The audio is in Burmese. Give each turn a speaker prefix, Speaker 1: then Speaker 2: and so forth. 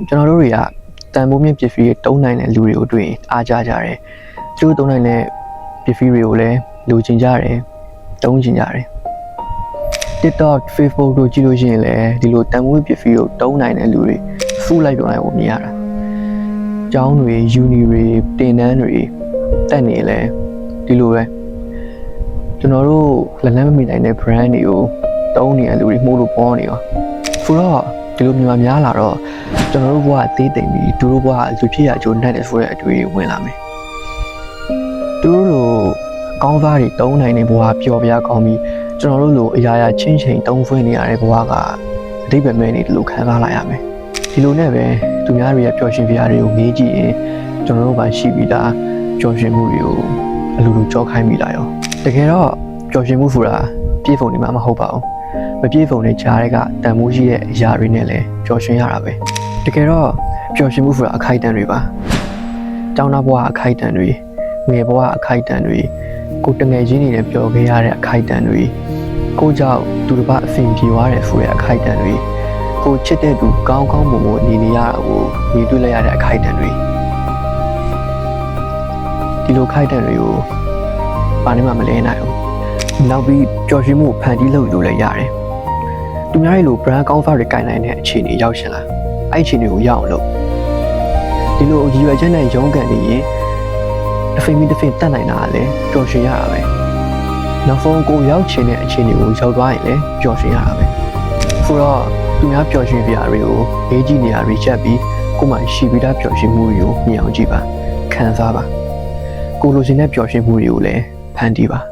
Speaker 1: ကျွန်တော်တို့တွေကတန်ဖိုးမြင့်ပစ္စည်းတွေတုံးနိုင်တဲ့လူတွေကိုတွေ့ရင်အားကြကြတယ်သူတို့တုံးနိုင်တဲ့ပစ္စည်းတွေကိုလည်းလူချင်ကြတယ်တုံးချင်ကြတယ် TikTok Facebook တို့ကြည့်လို့ရှိရင်လည်းဒီလိုတန်ဖိုးပစ္စည်းကိုတုံးနိုင်တဲ့လူတွေဖူးလိုက်ပြောင်းလိုက်ကိုမြင်ရတာကျောင်းတွေယူနီတွေတင်တန်းတွေတက်နေလဲဒီလိုပဲကျွန်တော်တို့လက်လန်းမမိနိုင်တဲ့ brand တွေကိုတုံးနေတဲ့လူတွေမှုလို့ပေါ်နေရောဆိုတော့ဒီလိုမြန်မာများလာတော့ကျွန်တော်တို့ဘဝအသေးသိမ့်ပြီးသူတို့ဘဝလူဖြစ်ရကြိုးနိုင်တယ်ဆိုတဲ့အတွေ့ဝင်လာမယ်သူတို့လိုကောင်းစားတွေတုံးနိုင်တဲ့ဘဝပျော်ပြားကောင်းပြီးကျွန်တော်တို့လိုအရာရာချင်းချင်းတုံးဖွင့်နေရတဲ့ဘဝကအတိတ်ပဲမဲ့နေတယ်လို့ခံစားလိုက်ရမယ်ဒီလိုနဲ့ပဲသူများတွေရဲ့ပျော်ရွှင်ပြားတွေကိုငေးကြည့်ရင်ကျွန်တော်တို့ကရှိပြီးသားပျော်ရွှင်မှုတွေကိုအလိုလိုကြောက်ခိုင်းမိလာရောတကယ်တော့ပျော်ရွှင်မှုဆိုတာပြည့်စုံနေမှာမဟုတ်ပါဘူးမပြည့်စုံတဲ့ကြားတွေကတန်မိုးရှိတဲ့အရာတွေနဲ့လည်းပျော်ရွှင်ရတာပဲတကယ်တော့ပျော်ရွှင်မှုဆိုတာအခိုက်အတန့်တွေပါကျောင်းသားဘဝအခိုက်အတန့်တွေငယ်ဘဝအခိုက်အတန့်တွေကိုတငယ်ချင်းတွေနဲ့ပျော်ခဲ့ရတဲ့အခိုက်အတန့်တွေကိုကြောင့်သူတစ်ပါးအဆင်ပြေသွားတယ်ဆိုတဲ့အခိုက်အတန့်တွေကိုချစ်တဲ့သူကောင်းကောင်းမွန်မွန်နေနေရတာကိုမြင်တွေ့လိုက်ရတဲ့အခိုက်အတန့်တွေဒီလိုခိုက်အတန့်တွေကိုဘာနဲ့မှမလဲနိုင်ဘူးနောက်ပြီးပျော်ရွှင်မှုဖန်တီးလို့လည်းရတယ်သူများရဲ့လို brand ကောင်းစားတွေကင်နိုင်တဲ့အခြေအနေရောက်ရှင်လားအဲ့အခြေအနေကိုရအောင်လုပ်ဒီလိုရည်ရွယ်ချက်နဲ့ရုန်းကန်နေရင်တစ်ဖိမီတစ်ဖိတတ်နိုင်တာလည်းပျော်ရွှင်ရတာပဲနောက်ဆုံးကိုရောက်ချင်တဲ့အခြေအနေကိုရောက်သွားရင်လည်းပျော်ရွှင်ရတာပဲဆိုတော့သူများပျော်ရွှင်ပြရာတွေကိုရေးကြည့်နေရပြီးချက်ပြီးကိုမှရှိပြီးသားပျော်ရွှင်မှုတွေကိုမြင်အောင်ကြည့်ပါခံစားပါကိုလိုချင်တဲ့ပျော်ရွှင်မှုတွေကိုလည်းဖန်တီးပါ